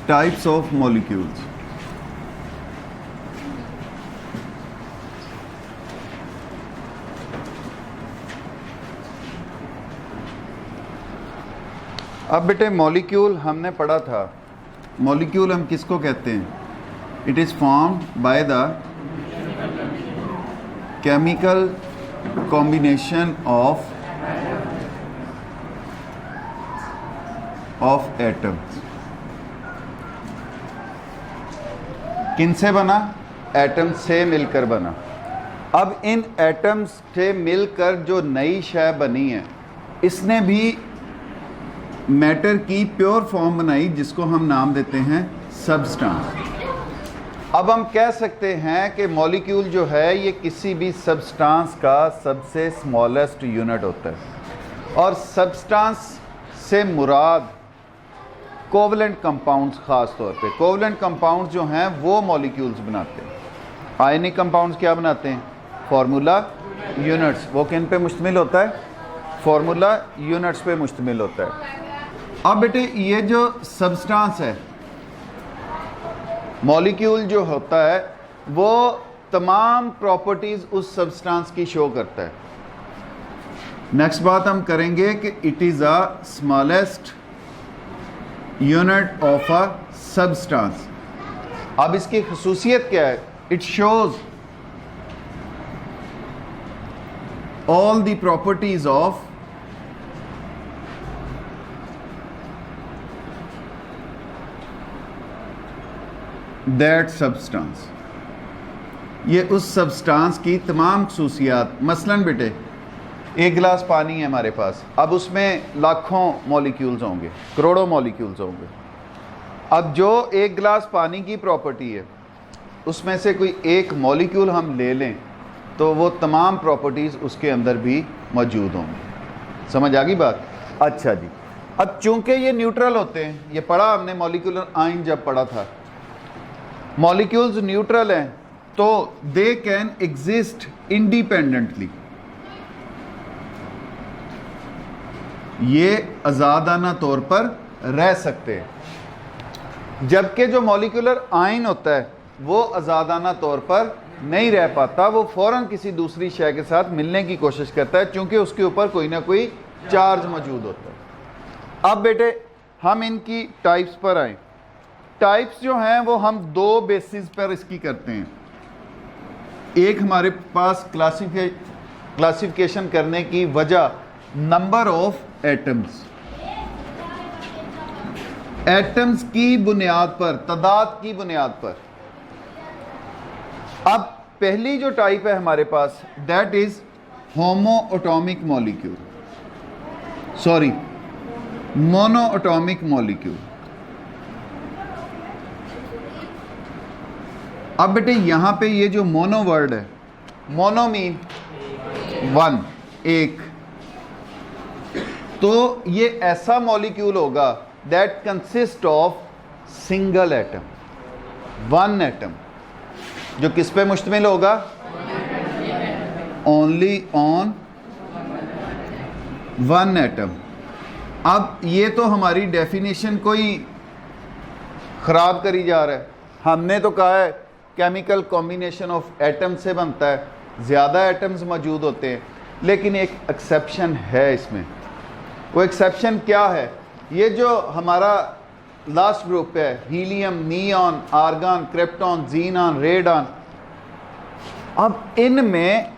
Types of molecules. अब बेटे molecule हमने पढ़ा था, मॉलिक्यूल हम किसको कहते हैं? It is formed by the chemical combination of atoms. किनसे बना? एटम्स से मिलकर बना। अब इन एटम्स से मिलकर जो नई शय बनी है, इसने भी मैटर की प्योर फॉर्म बनाई, जिसको हम नाम देते हैं सब्सटेंस। अब हम कह सकते हैं कि मॉलिक्यूल जो है ये किसी भी सब्सटेंस का सबसे स्मॉलेस्ट यूनिट होता है, और सब्सटेंस से मुराद कोवलेंट कंपाउंड्स, ख़ास तौर पे कोवलेंट कंपाउंड्स जो हैं वो मॉलिक्यूल्स बनाते हैं। आयनिक कंपाउंड्स क्या बनाते हैं? Formula units. वो किन पे मुश्तमिल होता है? फार्मूला यूनिट्स पे मुश्तमिल होता है। अब बेटे ये जो सब्सटेंस है, मॉलिक्यूल जो होता है, वो तमाम प्रॉपर्टीज़ उस सब्सटेंस की शो करता है। नेक्स्ट बात हम करेंगे कि it is a smallest unit of a substance. अब इसकी खसूसियत क्या है? It shows all the properties of that substance. ये उस सब्सटेंस की तमाम खसूसियात। मसलन बेटे एक गिलास पानी है हमारे पास, अब उसमें लाखों मॉलिक्यूल्स होंगे, करोड़ों मॉलिक्यूल्स होंगे। अब जो एक गिलास पानी की प्रॉपर्टी है, उसमें से कोई एक मॉलिक्यूल हम ले लें तो वो तमाम प्रॉपर्टीज़ उसके अंदर भी मौजूद होंगी। समझ आ गई बात? अच्छा जी। अब चूंकि ये न्यूट्रल होते हैं, ये पढ़ा हमने मॉलिक्यूलर आइन जब पढ़ा था, मॉलिक्यूल्स न्यूट्रल हैं तो दे कैन एग्जिस्ट इंडिपेंडेंटली। ये आज़ादाना तौर पर रह सकते हैं, जबकि जो मॉलिक्यूलर आयन होता है वो आज़ादाना तौर पर नहीं रह पाता, वो फ़ौरन किसी दूसरी शय के साथ मिलने की कोशिश करता है, क्योंकि उसके ऊपर कोई ना कोई चार्ज मौजूद होता है। अब बेटे हम इनकी टाइप्स पर आए। टाइप्स जो हैं वो हम दो बेसिस पर इसकी करते हैं। एक हमारे पास क्लासिफिकेशन करने की वजह नंबर ऑफ एटम्स, एटम्स की बुनियाद पर, तादाद की बुनियाद पर। अब पहली जो टाइप है हमारे पास, that is homo atomic molecule, sorry mono atomic molecule. अब बेटे यहां पे ये जो मोनो वर्ड है, मोनो मीन वन, एक, तो ये ऐसा मॉलिक्यूल होगा that consist of single atom, one atom, जो किस पे मुश्तमिल होगा? Only on one atom. अब ये तो हमारी डेफिनेशन कोई ख़राब करी जा रहा है। हमने तो कहा है केमिकल कॉम्बिनेशन ऑफ एटम से बनता है, ज़्यादा एटम्स मौजूद होते हैं, लेकिन एक एक्सेप्शन है इसमें। वो एक्सेप्शन क्या है? ये जो हमारा लास्ट ग्रुप है, helium, neon, argon, krypton, xenon, radon, अब इनमें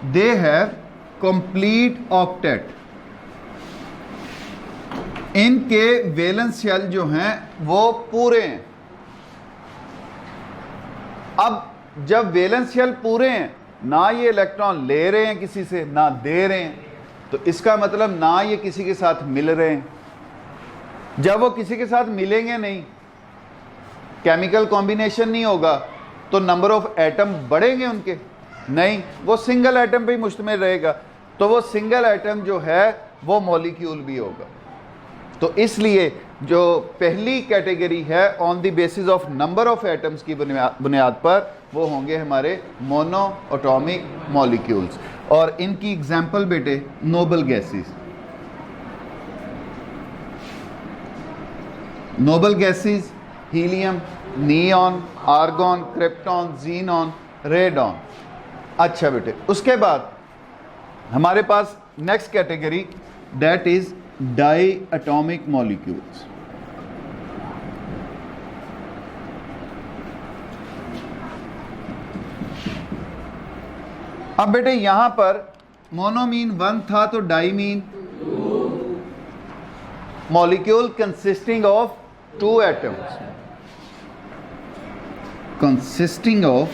दे हैव कंप्लीट ऑक्टेट। इनके वैलेंस शेल जो हैं वो पूरे हैं। अब जब वैलेंस शेल पूरे हैं, ना ये इलेक्ट्रॉन ले रहे हैं किसी से, ना दे रहे हैं, तो इसका मतलब ना ये किसी के साथ मिल रहे हैं। जब वो किसी के साथ मिलेंगे नहीं, केमिकल कॉम्बिनेशन नहीं होगा, तो नंबर ऑफ एटम बढ़ेंगे उनके? नहीं, वो सिंगल एटम पे ही मुश्तमिल रहेगा। तो वो सिंगल एटम जो है वो मॉलिक्यूल भी होगा। तो इसलिए जो पहली कैटेगरी है on the basis of number of atoms की बुनियाद पर, वो होंगे हमारे मोनो एटॉमिक मॉलिक्यूल्स। और इनकी एग्जाम्पल बेटे noble gases. Noble gases helium, neon, argon, krypton, xenon, radon. अच्छा बेटे, उसके बाद हमारे पास next category that is di atomic molecules. अब बेटे यहां पर मोनोमीन 1 था तो di mean molecule consisting of 2 atoms, consisting of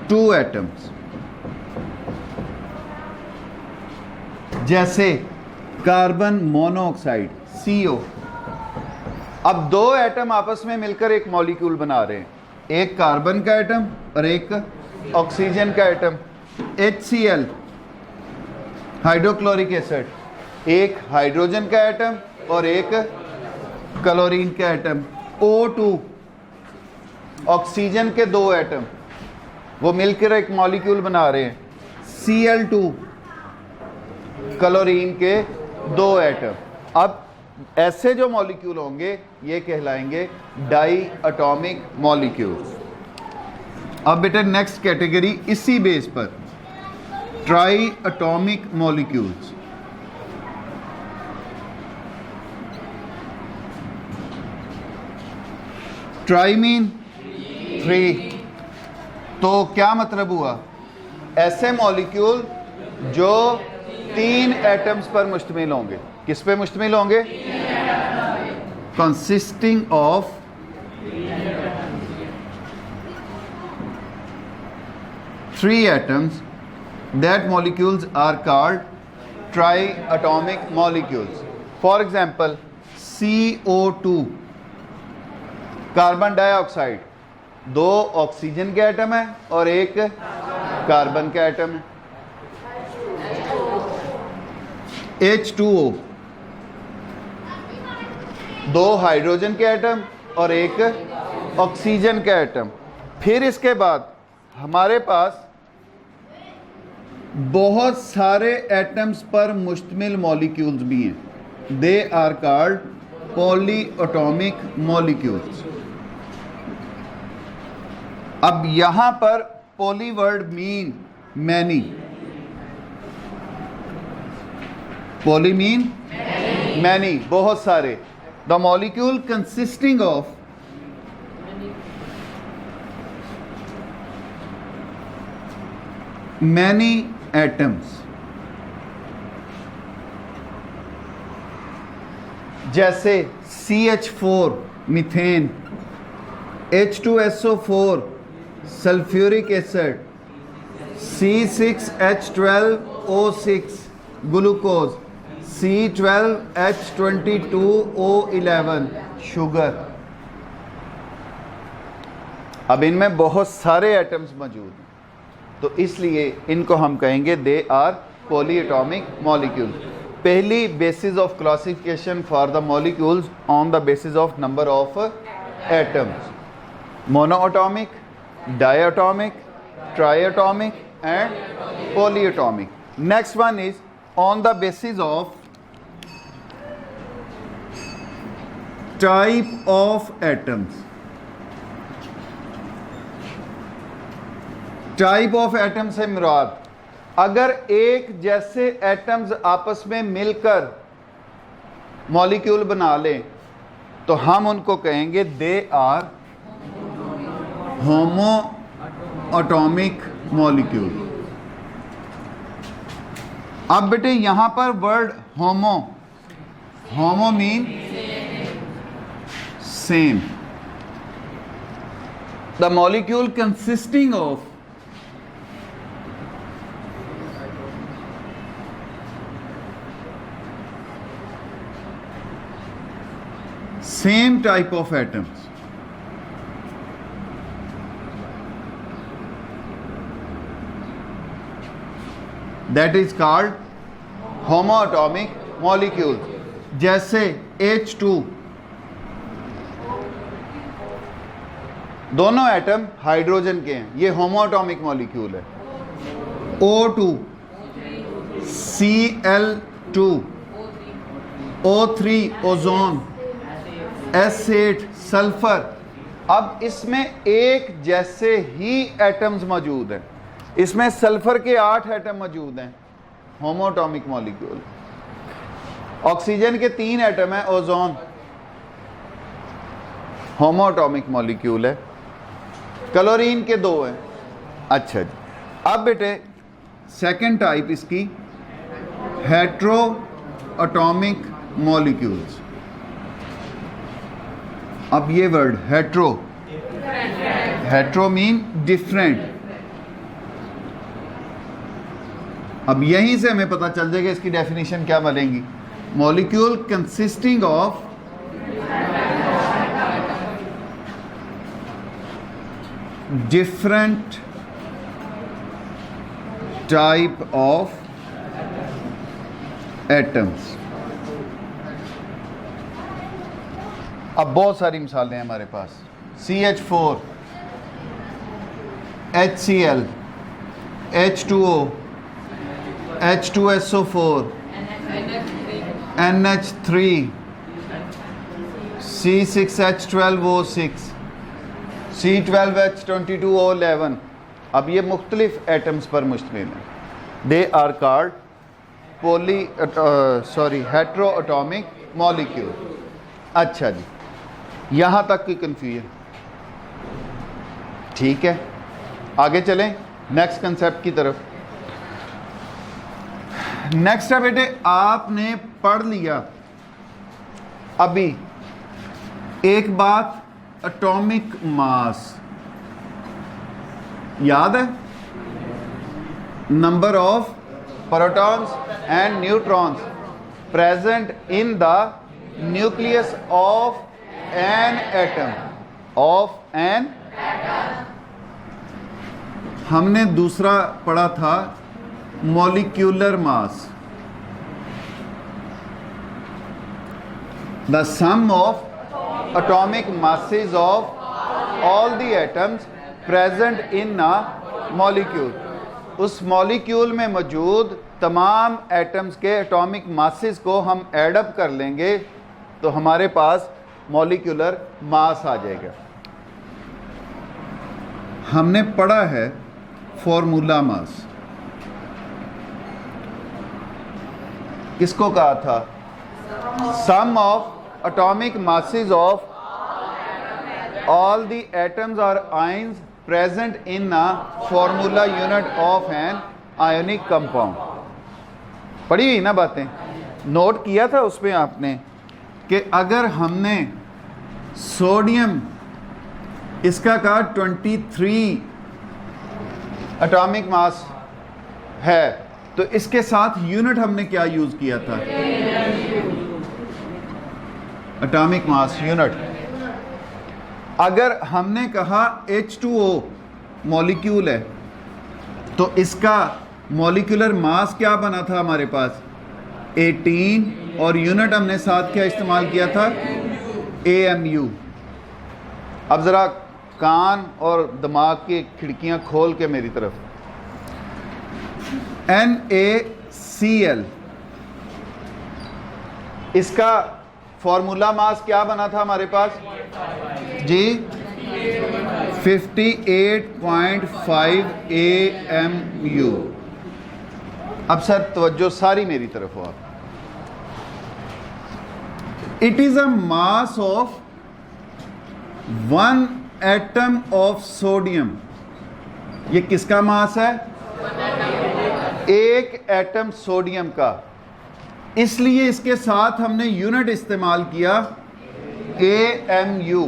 2 atoms, जैसे कार्बन मोनोऑक्साइड CO। अब 2 एटम आपस में मिलकर एक मॉलिक्यूल बना रहे हैं, एक कार्बन का एटम और एक ऑक्सीजन का एटम। HCl हाइड्रोक्लोरिक एसिड, एक हाइड्रोजन का एटम और एक क्लोरीन का एटम। O2 ऑक्सीजन के 2 एटम, वो मिलकर एक मॉलिक्यूल बना रहे हैं। Cl2 क्लोरीन के 2 एटम। अब ऐसे जो मॉलिक्यूल होंगे ये कहलाएंगे डाई एटॉमिक मॉलिक्यूल्स। अब बेटा नेक्स्ट कैटेगरी इसी बेस पर try atomic molecules. Try mean 3, तो क्या मतलब हुआ? ऐसे मॉलिक्यूल जो 3 एटम्स पर मुश्तमिल होंगे। किस पे मुश्तमिल होंगे? Consisting of 3 atoms, that molecules are called triatomic molecules. For example CO2 carbon dioxide, 2 oxygen के एटम है और एक कार्बन का एटम है। H2O 2 हाइड्रोजन के एटम और एक ऑक्सीजन का एटम। फिर इसके बाद हमारे पास बहुत सारे एटम्स पर मुश्तमिल मॉलिक्यूल्स भी हैं, they are called polyatomic molecules. अब यहां पर poly word mean many, poly mean many, बहुत सारे। The molecule consisting of many atoms, जैसे CH4 methane, H2SO4 sulphuric acid, C6H12O6 glucose, C12H22O11 sugar. अब इनमें बहुत सारे एटम्स मौजूद हैं, तो इसलिए इनको हम कहेंगे they are poly atomic molecule. पहली basis of classification for the molecules on the basis of number of atoms, monoatomic, diatomic, triatomic and polyatomic. Next one is on the basis of type of atoms। Type of atom से मुराद अगर एक जैसे atoms आपस में मिलकर molecule बना लें तो हम उनको कहेंगे they are homo atomic molecule. अब बेटे यहां पर word homo, homo mean same, the molecule consisting of same type of atoms, that is called homoatomic molecule। जैसे H2, दोनों एटम हाइड्रोजन के हैं, ये होमोएटॉमिक मॉलिक्यूल है। O2, Cl2, O3 ozone, S8 sulphur. अब इसमें एक जैसे ही एटम्स मौजूद हैं, इसमें सल्फर के 8 एटम मौजूद हैं, होमोटॉमिक मॉलिक्यूल। ऑक्सीजन के 3 एटम हैं, ओजोन होमोटॉमिक मॉलिक्यूल है। क्लोरीन के 2 हैं। अच्छा जी, अब बेटे सेकंड टाइप इसकी हेट्रो एटॉमिक मॉलिक्यूल्स। अब ये word hetero, hetero mean different. अब यहीं से हमें पता चल जाएगा इसकी डेफिनेशन क्या बनेगी। Molecule consisting of different type of atoms। अब बहुत सारी मिसालें हैं हमारे पास। CH4, HCl, H2O, H2SO4, NH3, C6H12O6, C12H22O11। अब ये मुख्तलिफ एटम्स पर मुश्तमिल हैं। They are called heteroatomic molecule. अच्छा जी, यहाँ तक की कन्फ्यूजन ठीक है। आगे चलें नेक्स्ट कंसेप्ट की तरफ। नेक्स्ट है बेटे, आपने पढ़ लिया अभी एक बात, एटॉमिक मास याद है, number of protons and neutrons present in the nucleus of an atom, of an. हमने दूसरा पढ़ा था molecular mass, the sum of atomic masses of all the atoms present in a molecule। उस molecule में मौजूद तमाम एटम्स के atomic masses को हम एडअप कर लेंगे तो हमारे पास मॉलिक्यूलर मास आ जाएगा। हमने पढ़ा है फॉर्मूला मास, किसको कहा था? Sum of atomic masses of all the atoms or ions present in a formula unit of an ionic compound। पढ़ी हुई ना बातें, नोट किया था उसमें आपने कि अगर हमने सोडियम इसका कहा 23 एटॉमिक मास है, तो इसके साथ यूनिट हमने क्या यूज किया था? Atomic mass unit. अगर हमने कहा H2O मॉलिक्यूल है तो इसका मॉलिक्यूलर मास क्या बना था हमारे पास? 18, और यूनिट हमने साथ क्या इस्तेमाल किया था? AMU। अब ज़रा कान और दिमाग की खिड़कियां खोल के मेरी तरफ। NaCl, इसका फॉर्मूला मास क्या बना था हमारे पास जी? 58.5 AMU। अब सर तवज्जो सारी मेरी तरफ हो आप। It is a mass of 1 atom of sodium. ये किसका मास है? एक एटम सोडियम का। इसलिए इसके साथ हमने यूनिट इस्तेमाल किया AMU।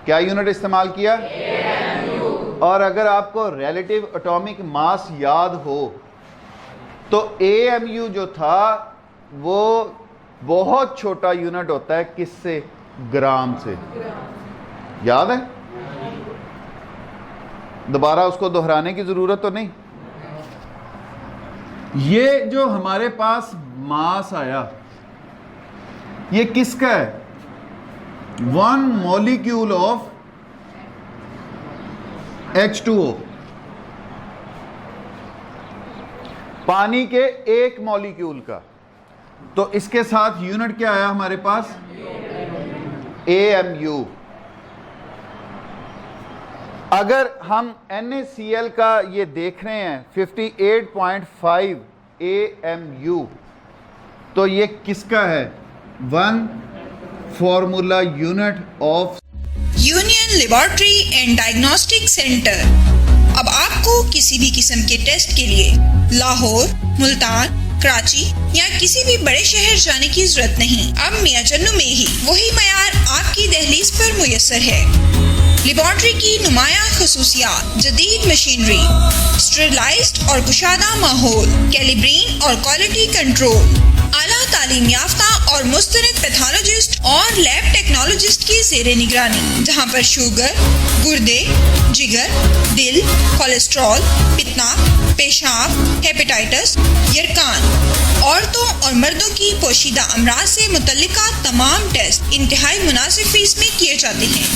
क्या यूनिट इस्तेमाल किया? AMU। और अगर आपको रिलेटिव एटॉमिक मास याद हो तो AMU जो था वो बहुत छोटा यूनिट होता है, किससे? ग्राम से। याद है? दोबारा उसको दोहराने की जरूरत तो नहीं। ये जो हमारे पास मास आया ये किसका है? 1 मॉलिक्यूल ऑफ H2O। पानी के एक मॉलिक्यूल का। तो इसके साथ यूनिट क्या आया हमारे पास? AMU। अगर हम NaCl का ये देख रहे हैं 58.5 AMU, तो ये किसका है? 1 formula unit of union laboratory and diagnostic centre. अब आपको किसी भी किस्म के टेस्ट के लिए लाहौर, मुल्तान, कराची या किसी भी बड़े शहर जाने की जरूरत नहीं। अब मियां चन्नू में ही वही मयार आपकी दहलीज पर मुयस्सर है। लेबोरेटरी की नुमाया खसूसियात, जदीद मशीनरी, स्टेरिलाइज्ड और कुशादा माहौल, कैलिब्रेन और क्वालिटी कंट्रोल, आला तालीम याफ्ता और मुस्तनद पैथोलॉजिस्ट और लैब टेक्नोलॉजिस्ट की ज़ेरे निगरानी, जहां पर शुगर, गुर्दे, जिगर, दिल, कोलेस्ट्रॉल, पितना, पेशाब, हेपेटाइटिस, यरकान, औरतों और मर्दों की पोशीदा अमराज से मुतल्लिका तमाम टेस्ट इंतहाई मुनासिब फीस में किए जाते हैं।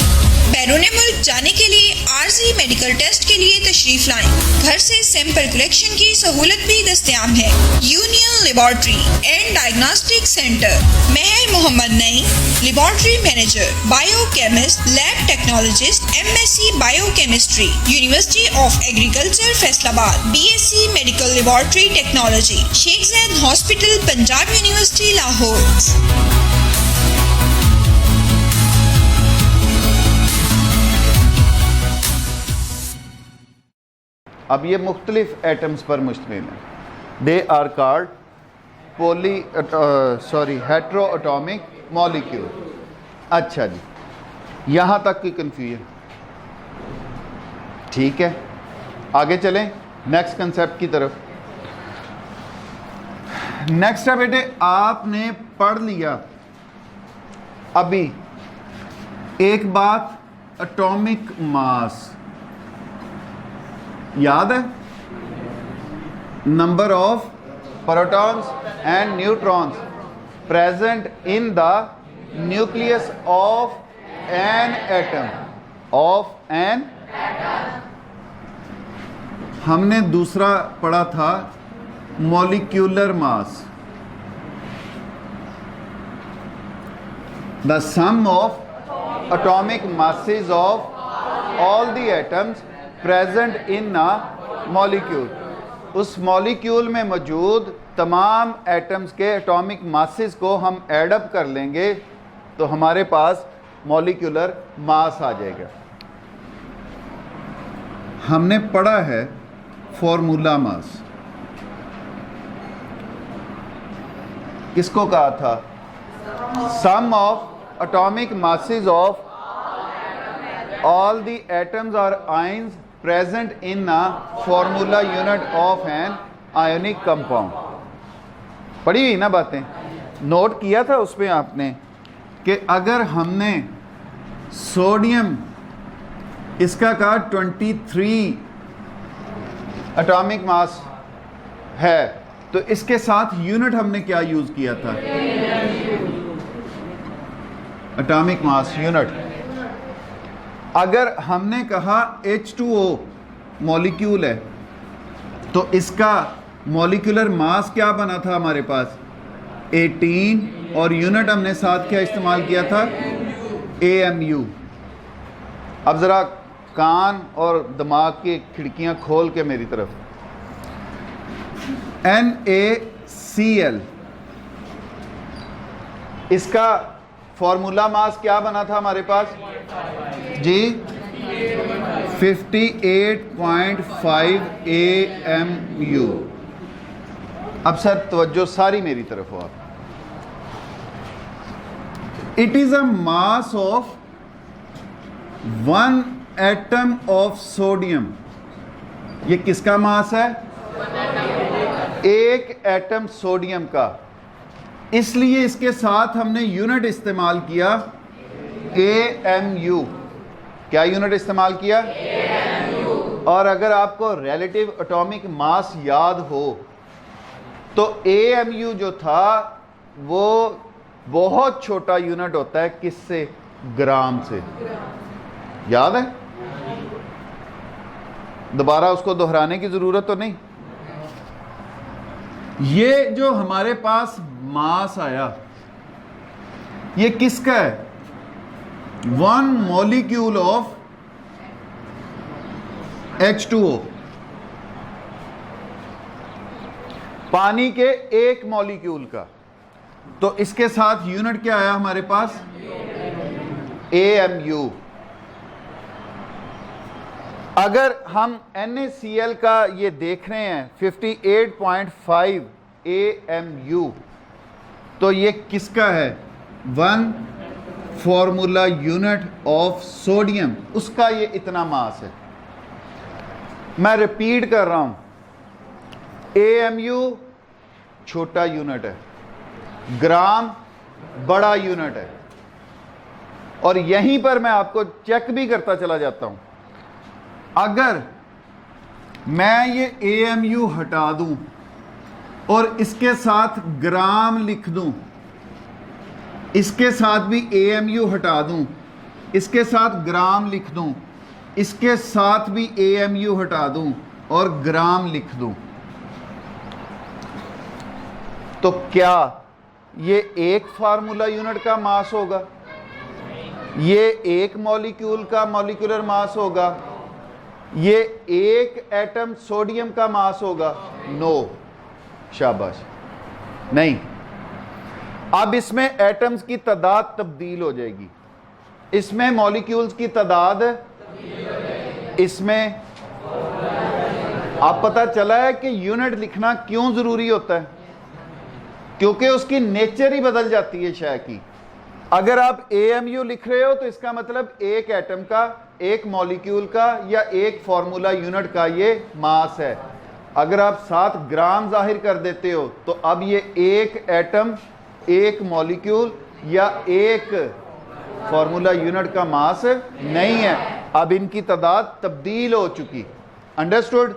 बैरून मुल्क जाने के लिए आर्जी मेडिकल टेस्ट के लिए तशरीफ लाएं। घर से सैंपल कलेक्शन की सहूलत भी दस्तयाब है। Union laboratory and diagnostic centre, Mehar Muhammad Naeem, laboratory manager, biochemist, lab technologist, MSc biochemistry, university of agriculture Faisalabad, BSc medical laboratory technology, Sheikh Zayed hospital, Punjab university Lahore. अब ये मुख्तलिफ एटम्स पर मुश्तमिल है। They are called heteroatomic molecule. अच्छा जी, यहाँ तक की कन्फ्यूजन ठीक है। आगे चलें नेक्स्ट कंसेप्ट की तरफ। नेक्स्ट है बेटे, आपने पढ़ लिया अभी एक बात, एटॉमिक मास याद है? Number of protons and neutrons present in the nucleus of an atom. हमने दूसरा पढ़ा था molecular mass, the sum of atomic masses of all the atoms present in a molecule. उस मॉलिक्यूल में मौजूद तमाम एटम्स के एटॉमिक मासेस को हम एडअप कर लेंगे तो हमारे पास मॉलिक्यूलर मास आ जाएगा। हमने पढ़ा है फॉर्मूला मास, किसको कहा था? Sum of atomic masses of all the atoms or ions present in a formula unit of an ionic compound। पढ़ी हुई ना बातें, नोट किया था उसमें आपने कि अगर हमने सोडियम इसका कहा 23 एटॉमिक मास है, तो इसके साथ यूनिट हमने क्या यूज किया था? Atomic mass unit. अगर हमने कहा H2O मॉलिक्यूल है तो इसका मॉलिक्यूलर मास क्या बना था हमारे पास? 18, और यूनिट हमने साथ क्या इस्तेमाल किया था? AMU। अब ज़रा कान और दिमाग की खिड़कियां खोल के मेरी तरफ। NaCl, इसका फॉर्मूला मास क्या बना था हमारे पास जी? 58.5 AMU। अब सर तवज्जो सारी मेरी तरफ हो आप। It is a mass of 1 atom of sodium. ये किसका मास है? एक एटम सोडियम का। इसलिए इसके साथ हमने यूनिट इस्तेमाल किया AMU। क्या यूनिट इस्तेमाल किया? AMU। और अगर आपको रिलेटिव एटॉमिक मास याद हो तो AMU जो था वो बहुत छोटा यूनिट होता है, किससे? ग्राम से। याद है? दोबारा उसको दोहराने की जरूरत तो नहीं। ये जो हमारे पास मास आया, ये किसका है? 1 मॉलिक्यूल ऑफ H2O, पानी के एक मॉलिक्यूल का। तो इसके साथ यूनिट क्या आया हमारे पास? AMU। अगर हम NaCl का ये देख रहे हैं 58.5 AMU, तो ये किसका है? 1 फॉर्मूला यूनिट ऑफ सोडियम, उसका ये इतना मास है। मैं रिपीट कर रहा हूं, AMU छोटा यूनिट है, ग्राम बड़ा यूनिट है। और यहीं पर मैं आपको चेक भी करता चला जाता हूं, अगर मैं ये AMU हटा दूं और इसके साथ ग्राम लिख दूं, इसके साथ भी AMU हटा दूं, इसके साथ ग्राम लिख दूं, इसके साथ भी AMU हटा दूं और ग्राम लिख दूं, तो क्या ये एक फार्मूला यूनिट का मास होगा? ये एक मॉलिक्यूल का मॉलिक्यूलर मास होगा? ये एक एटम सोडियम का मास होगा? नो, शाबाश, नहीं। अब इसमें एटम्स की तादाद तब्दील हो जाएगी, इसमें मॉलिक्यूल्स की तादाद, इसमें अब पता चला है कि यूनिट लिखना क्यों जरूरी होता है, क्योंकि उसकी नेचर ही बदल जाती है शय की। अगर आप AMU लिख रहे हो तो इसका मतलब एक एटम का, एक मॉलिक्यूल का या एक फॉर्मूला यूनिट का ये मास है। अगर आप 7 ग्राम जाहिर कर देते हो तो अब ये एक एटम, एक मॉलिक्यूल या एक फॉर्मूला यूनिट का मास नहीं है, अब इनकी तादाद तब्दील हो चुकी। अंडरस्टूड?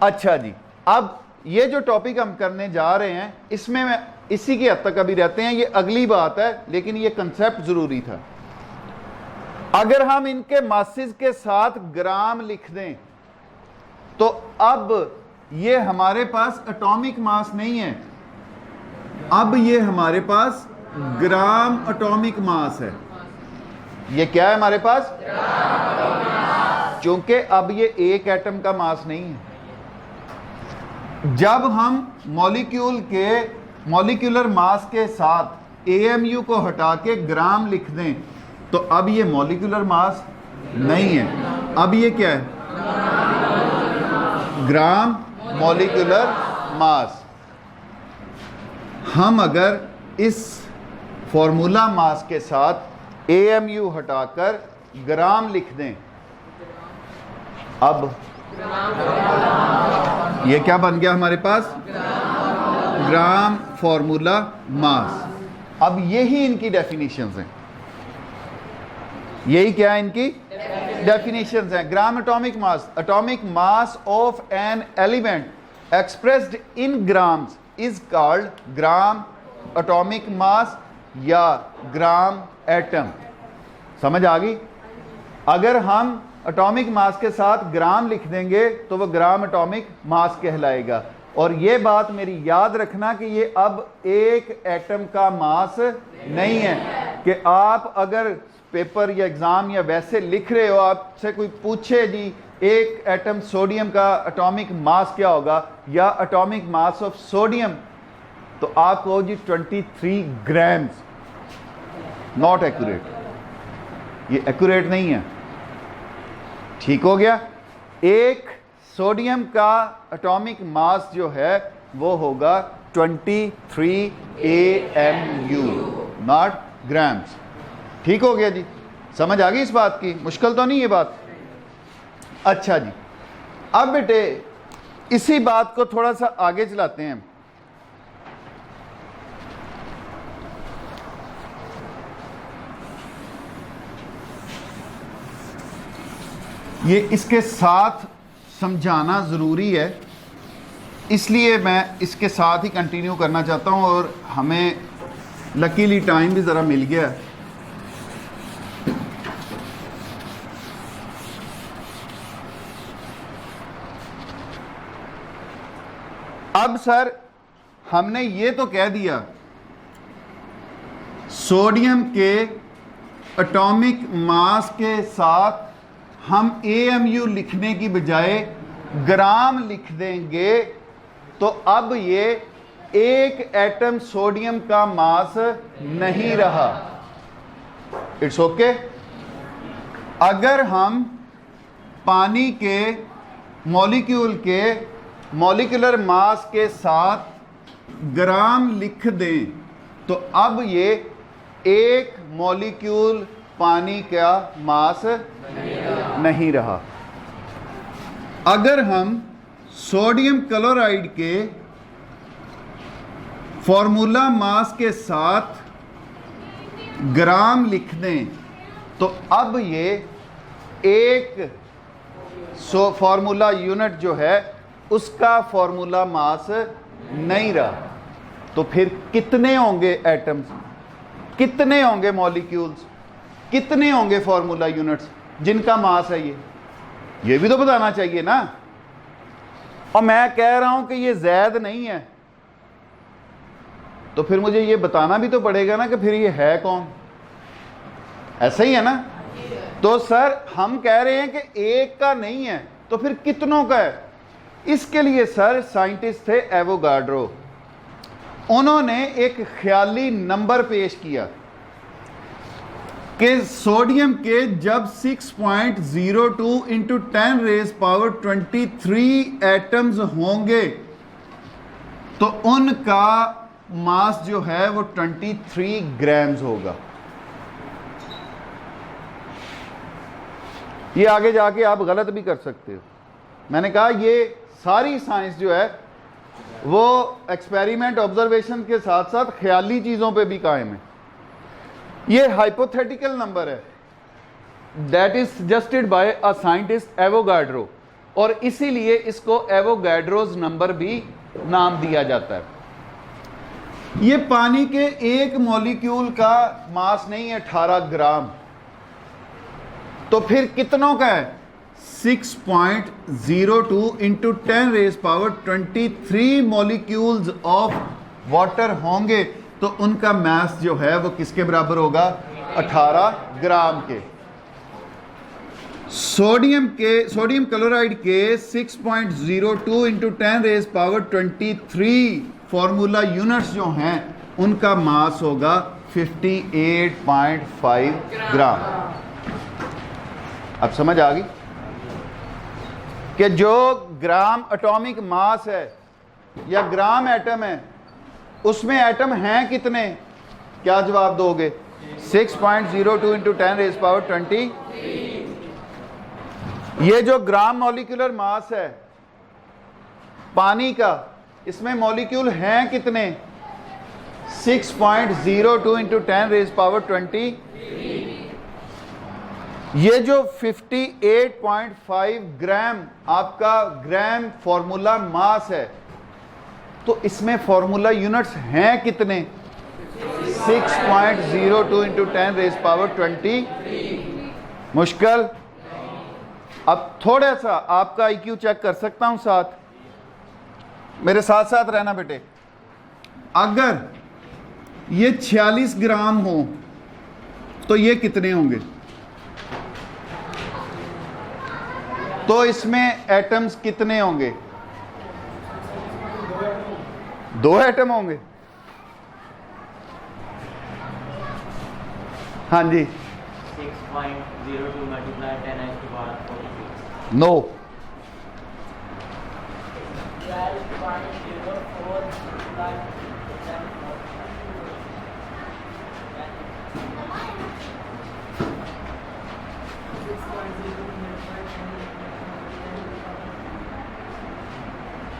अच्छा जी, अब ये जो टॉपिक हम करने जा रहे हैं इसमें मैं इसी की हद तक अभी रहते हैं, ये अगली बात है, लेकिन ये कंसेप्ट जरूरी था। अगर हम इनके मासेस के साथ ग्राम लिख दें तो अब ये हमारे पास एटॉमिक मास नहीं है, अब ये हमारे पास ग्राम एटॉमिक मास है। ये क्या है हमारे पास? क्योंकि अब ये एक एटम का मास नहीं है। जब हम मॉलिक्यूल के मॉलिक्यूलर मास के साथ AMU को हटा के ग्राम लिख दें तो अब ये मॉलिक्यूलर मास नहीं है, अब ये क्या है? Gram molecular mass. हम अगर इस फॉर्मूला मास के साथ AMU हटाकर ग्राम लिख दें, अब ये क्या बन गया हमारे पास? Gram formula mass. अब यही इनकी डेफिनेशंस हैं, यही क्या है इनकी डेफिनेशंस हैं। ग्राम atomic mass of an element expressed in grams is called gram atomic मास या ग्राम एटम। समझ आ गई? अगर हम एटॉमिक मास के साथ ग्राम लिख देंगे तो वह ग्राम एटॉमिक मास कहलाएगा। और ये बात मेरी याद रखना कि ये अब एक एटम का मास नहीं है कि आप अगर पेपर या एग्जाम या वैसे लिख रहे हो, आपसे कोई पूछे जी एक एटम सोडियम का एटॉमिक मास क्या होगा या एटॉमिक मास ऑफ सोडियम, तो आप कहो जी 23 ग्राम्स। नॉट एक्यूरेट, ये एक्यूरेट नहीं है। ठीक हो गया? एक सोडियम का एटॉमिक मास जो है वो होगा 23 AMU, नॉट ग्राम्स। ठीक हो गया जी? समझ आ गई इस बात की? मुश्किल तो नहीं ये बात? अच्छा जी, अब बेटे इसी बात को थोड़ा सा आगे चलाते हैं। ये इसके साथ समझाना ज़रूरी है, इसलिए मैं इसके साथ ही कंटिन्यू करना चाहता हूँ और हमें लकीली टाइम भी ज़रा मिल गया। अब सर हमने ये तो कह दिया सोडियम के एटॉमिक मास के साथ हम AMU लिखने की बजाय ग्राम लिख देंगे, तो अब ये एक एटम सोडियम का मास नहीं रहा। It's okay. अगर हम पानी के मॉलिक्यूल के मॉलिक्यूलर मास के साथ ग्राम लिख दें, तो अब ये एक मॉलिक्यूल पानी का मास नहीं रहा। अगर हम सोडियम क्लोराइड के फॉर्मूला मास के साथ ग्राम लिख दें, तो अब ये एक फॉर्मूला यूनिट जो है उसका फॉर्मूला मास नहीं रहा। तो फिर कितने होंगे एटम्स, कितने होंगे मॉलिक्यूल्स, कितने होंगे फॉर्मूला यूनिट्स जिनका मास है ये भी तो बताना चाहिए ना। और मैं कह रहा हूं कि ये ज़ैद नहीं है, तो फिर मुझे ये बताना भी तो पड़ेगा ना कि फिर ये है कौन। ऐसा ही है ना। तो सर हम कह रहे हैं कि एक का नहीं है, तो फिर कितनों का है। इसके लिए सर साइंटिस्ट थे एवोगाड्रो, उन्होंने एक ख्याली नंबर पेश किया कि सोडियम के जब 6.02 इंटू 10 रेज़ पावर 23 एटम्स होंगे, तो उनका मास जो है वो 23 ग्राम्स होगा। ये आगे जाके आप गलत भी कर सकते हो। मैंने कहा ये सारी साइंस जो है वो एक्सपेरिमेंट ऑब्जर्वेशन के साथ साथ ख्याली चीज़ों पे भी कायम है। ये हाइपोथेटिकल नंबर है, that is suggested by a scientist Avogadro, और इसीलिए इसको एवोगाड्रोज नंबर भी नाम दिया जाता है। ये पानी के एक मॉलिक्यूल का मास नहीं है 18 ग्राम, तो फिर कितनों का है 6.02 into 10 raise power 23 molecules of water होंगे, तो उनका मास जो है वो किसके बराबर होगा 18 ग्राम के। सोडियम क्लोराइड के 6.02 into 10 raise power 23 formula units जो हैं उनका मास होगा 58.5 ग्राम। अब समझ आ गई कि जो ग्राम एटॉमिक मास है या ग्राम एटम है, उसमें एटम हैं कितने। क्या जवाब दोगे 6.02 इंटू 10 रेज़ पावर 20। ये जो ग्राम मॉलिक्यूलर मास है पानी का, इसमें मॉलिक्यूल हैं कितने 6.02 इंटू 10 रेज़ पावर 20। ये जो 58.5 ग्राम आपका ग्राम फॉर्मूला मास है, तो इसमें फॉर्मूला यूनिट्स हैं कितने 6.02 इंटू 10 रेज़ पावर 20। मुश्किल। अब थोड़ा सा आपका आईक्यू चेक कर सकता हूं, साथ मेरे साथ साथ रहना बेटे। अगर ये 46 ग्राम हो तो ये कितने होंगे। तो इसमें एटम्स कितने होंगे 2 एटम होंगे। हाँ जी 6.02 multiply 10 raised to power 46। No 12.04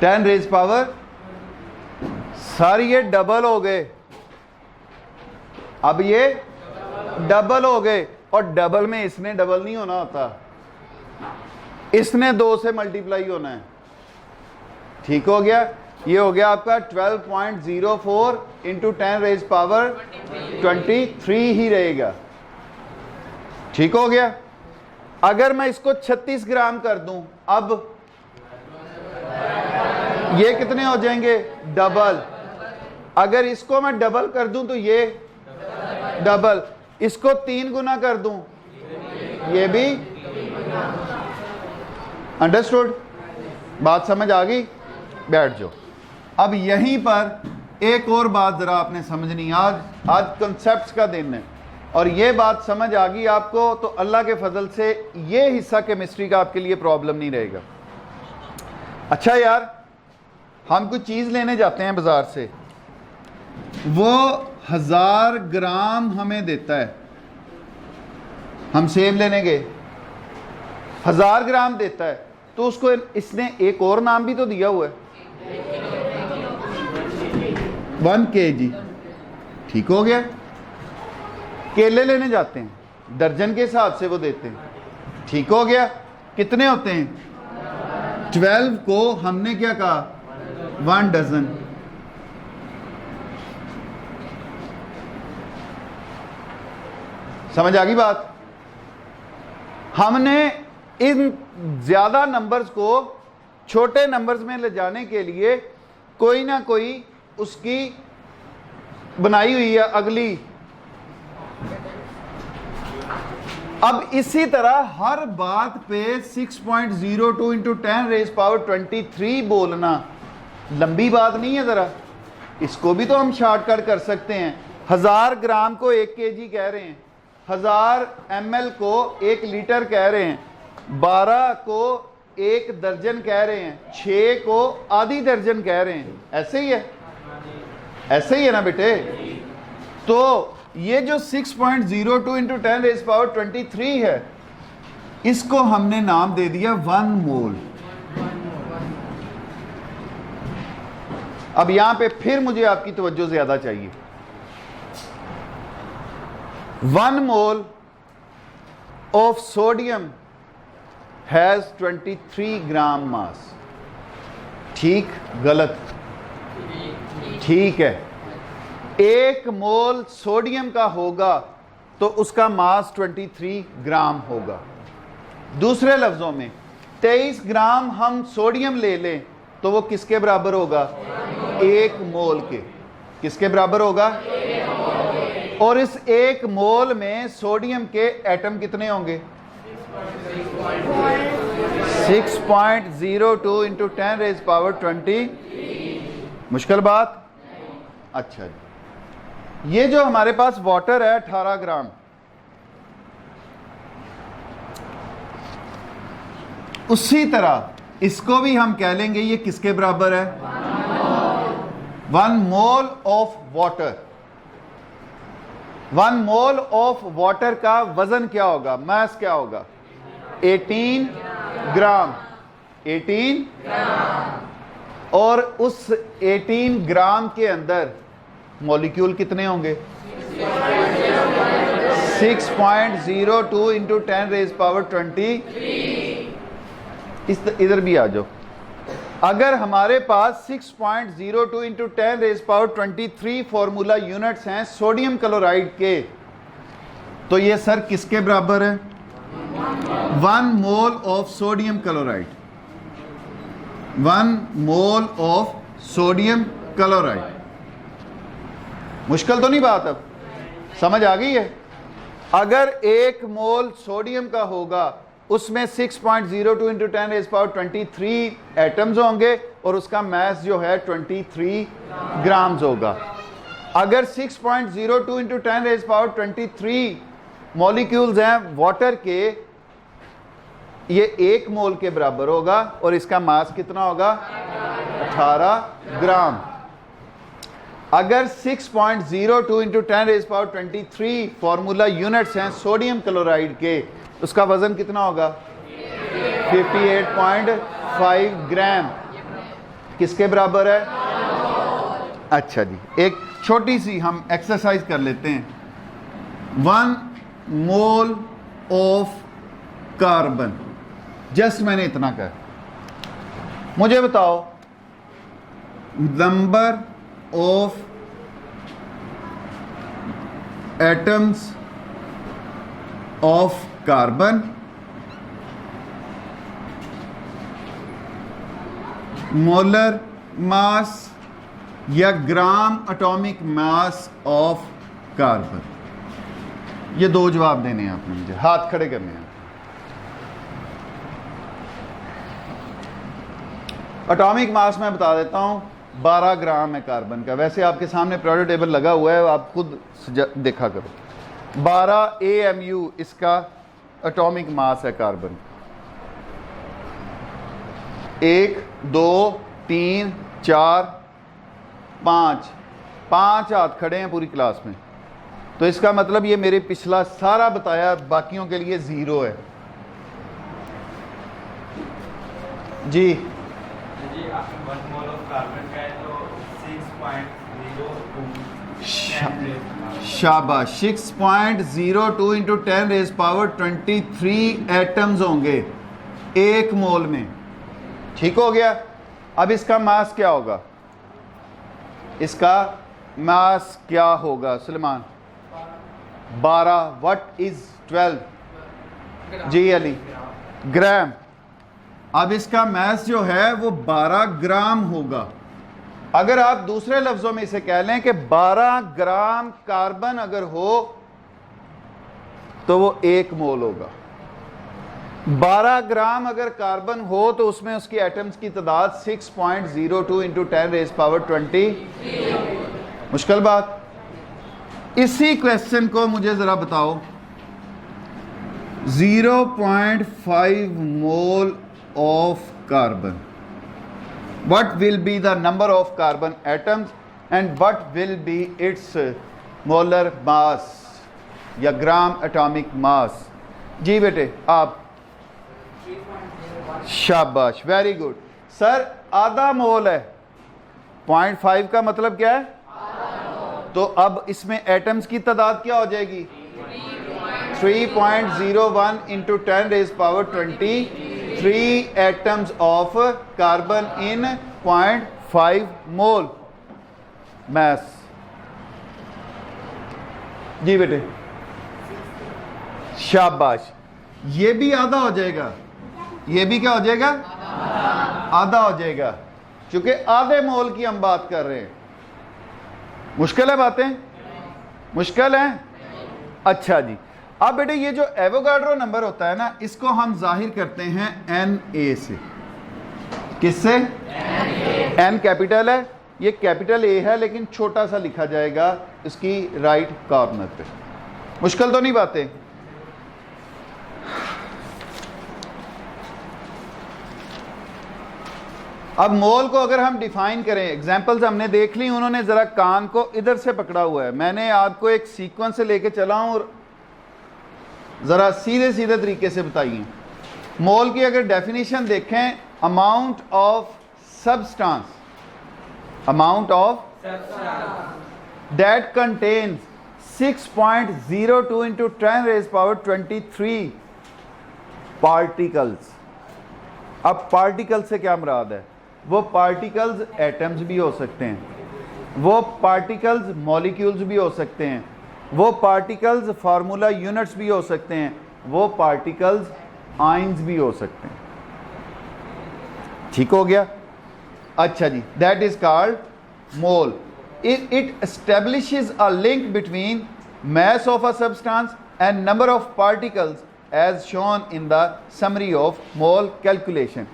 10 raise power, sir ये डबल हो गए। अब ये डबल हो गए, और डबल में इसने डबल नहीं होना होता, इसने 2 से मल्टीप्लाई होना है। ठीक हो गया। ये हो गया आपका 12.04 इंटू 10 रेज़ पावर 23 ही रहेगा। ठीक हो गया। अगर मैं इसको 36 ग्राम कर दूं, अब ये कितने हो जाएंगे डबल। अगर इसको मैं डबल कर दूं तो ये डबल। इसको 3 गुना कर दूं, ये भी अंडरस्टूड। बात समझ आ गई? बैठ जाओ। अब यहीं पर एक और बात ज़रा आपने समझनी। आज कॉन्सेप्ट्स का दिन है और ये बात समझ आ गई आपको तो अल्लाह के फजल से ये हिस्सा केमिस्ट्री का आपके लिए प्रॉब्लम नहीं रहेगा। अच्छा यार, हम कुछ चीज़ लेने जाते हैं बाज़ार से, वो 1000 ग्राम हमें देता है। हम सेब लेने गए, 1000 ग्राम देता है, तो उसको इसने एक और नाम भी तो दिया हुआ है, 1 kg। ठीक हो गया। केले लेने जाते हैं, दर्जन के हिसाब से वो देते हैं। ठीक हो गया। कितने होते हैं? 12 को हमने क्या कहा? 1 डजन। समझ आ गई बात? हमने इन ज्यादा नंबर्स को छोटे नंबर्स में ले जाने के लिए कोई ना कोई उसकी बनाई हुई है अगली। अब इसी तरह हर बात पे 6.02 इंटू 10 रेज़ पावर 23 बोलना लंबी बात नहीं है। ज़रा इसको भी तो हम शॉर्टकट कर सकते हैं। 1000 ग्राम को 1 kg कह रहे हैं, 1000 ml को 1 लीटर कह रहे हैं, 12 को 1 दर्जन कह रहे हैं, 6 को आधी दर्जन कह रहे हैं। ऐसे ही है, ऐसे ही है ना बेटे? तो ये जो 6.02 इंटू 10 रेज़ पावर 23 है, इसको हमने नाम दे दिया 1 मोल। अब यहां पे फिर मुझे आपकी तवज्जो ज्यादा चाहिए। 1 मोल ऑफ सोडियम हैज 23 ग्राम मास। ठीक गलत? ठीक है। 1 मोल सोडियम का होगा तो उसका मास 23 ग्राम होगा। दूसरे लफ्जों में 23 ग्राम हम सोडियम ले लें तो वो किसके बराबर होगा? 1 मोल के। किसके बराबर होगा? और इस 1 मोल में सोडियम के एटम कितने होंगे? 6.02 इंटू 10 रेज़ पावर 20। मुश्किल बात? अच्छा जी। ये जो हमारे पास वाटर है 18 ग्राम, उसी तरह इसको भी हम कह लेंगे ये किसके बराबर है? 1 mole of water. 1 mole of water का वजन क्या होगा? मास क्या होगा? 18 ग्राम। 18 और उस 18 ग्राम के अंदर मॉलिक्यूल कितने होंगे? 6.02 इंटू 10 रेज़ पावर 20। इधर भी आ जाओ। अगर हमारे पास 6.02 into 10 raise power 23 formula units हैं सोडियम क्लोराइड के, तो ये सर किसके बराबर है? 1 mole of sodium chloride. 1 mole of sodium chloride. मुश्किल तो नहीं बात? अब समझ आ गई है? अगर 1 मोल सोडियम का होगा उसमें 6.02 इंटू 10 रेज़ पावर 23 एटम्स होंगे और उसका मास जो है 23 ग्राम्स होगा। अगर 6.02 इंटू 10 रेज़ पावर 23 मॉलिक्यूल्स हैं वाटर के, ये 1 मोल के बराबर होगा और इसका मास कितना होगा? 18 ग्राम। अगर 6.02 into 10 raise power 23 formula units हैं सोडियम क्लोराइड के, उसका वजन कितना होगा? 58.5 ग्राम। किसके बराबर है? अच्छा जी, एक छोटी सी हम एक्सरसाइज कर लेते हैं। 1 मोल ऑफ कार्बन, जस्ट मैंने इतना कर। मुझे बताओ number of atoms of carbon molar mass या gram atomic mass of carbon. ये 2 जवाब देने हैं आपने मुझे, हाथ खड़े करने हैं। एटॉमिक मास मैं बता देता हूँ 12 ग्राम है कार्बन का। वैसे आपके सामने पीरियोडिक टेबल लगा हुआ है, आप खुद देखा करो। 12 AMU इसका एटॉमिक मास है कार्बन। 1 2 3 4 5 हाथ खड़े हैं पूरी क्लास में, तो इसका मतलब ये मेरे पिछला सारा बताया बाकियों के लिए 0 है। जी जी 1 मोल ऑफ कार्बन का है तो 6.02 शाबाश, 6.02 इंटू 10 रेज़ पावर 23 एटम्स होंगे 1 मोल में। ठीक हो गया। अब इसका मास क्या होगा? इसका मास क्या होगा सुलेमान? 12। What is 12? जी अली, ग्राम। अब इसका मास जो है वो 12 ग्राम होगा। अगर आप दूसरे लफ्जों में इसे कह लें कि 12 ग्राम कार्बन अगर हो तो वो 1 मोल होगा। 12 ग्राम अगर कार्बन हो तो उसमें उसकी एटम्स की तादाद 6.02 इंटू 10 रेज़ पावर 20। मुश्किल बात। इसी क्वेश्चन को मुझे जरा बताओ, 0.5 mole of carbon, what will be the number of carbon atoms and what will be its molar mass या ग्राम एटॉमिक मास? जी बेटे आप, शाबाश, वेरी गुड। सर आधा मोल है, 0.5 का मतलब क्या है? तो अब इसमें एटम्स की तादाद क्या हो जाएगी? 3.01 into 10 raise power 23 atoms of carbon in 0.5 मोल मास। जी बेटे शाबाश। ये भी आधा हो जाएगा, ये भी क्या हो जाएगा? आधा हो जाएगा, क्योंकि आधे मोल की हम बात कर रहे हैं। मुश्किल है बातें? मुश्किल है? अच्छा जी। अब बेटे ये जो एवोगाड्रो नंबर होता है ना, इसको हम जाहिर करते हैं Na से। किससे? N कैपिटल है, ये कैपिटल A है लेकिन छोटा सा लिखा जाएगा इसकी राइट कॉर्नर पे। मुश्किल तो नहीं बातें? अब मोल को अगर हम डिफाइन करें, एग्जांपल्स हमने देख ली, उन्होंने जरा कान को इधर से पकड़ा हुआ है, मैंने आपको एक सीक्वेंस से लेके चला हूं और जरा सीधे सीधे तरीके से बताइए। मोल की अगर डेफिनेशन देखें, amount of substance, amount of that contains 6.02 into 10 raise power 23 particles. अब पार्टिकल से क्या मुराद है? वो पार्टिकल्स एटम्स भी हो सकते हैं, वो पार्टिकल्स मॉलिक्यूल्स भी हो सकते हैं, वो पार्टिकल्स फार्मूला यूनिट्स भी हो सकते हैं, वो पार्टिकल्स आयंस भी हो सकते हैं। ठीक हो गया? अच्छा जी, that is called mole. It establishes a link between mass of a substance and number of particles as shown in the summary of mole calculation.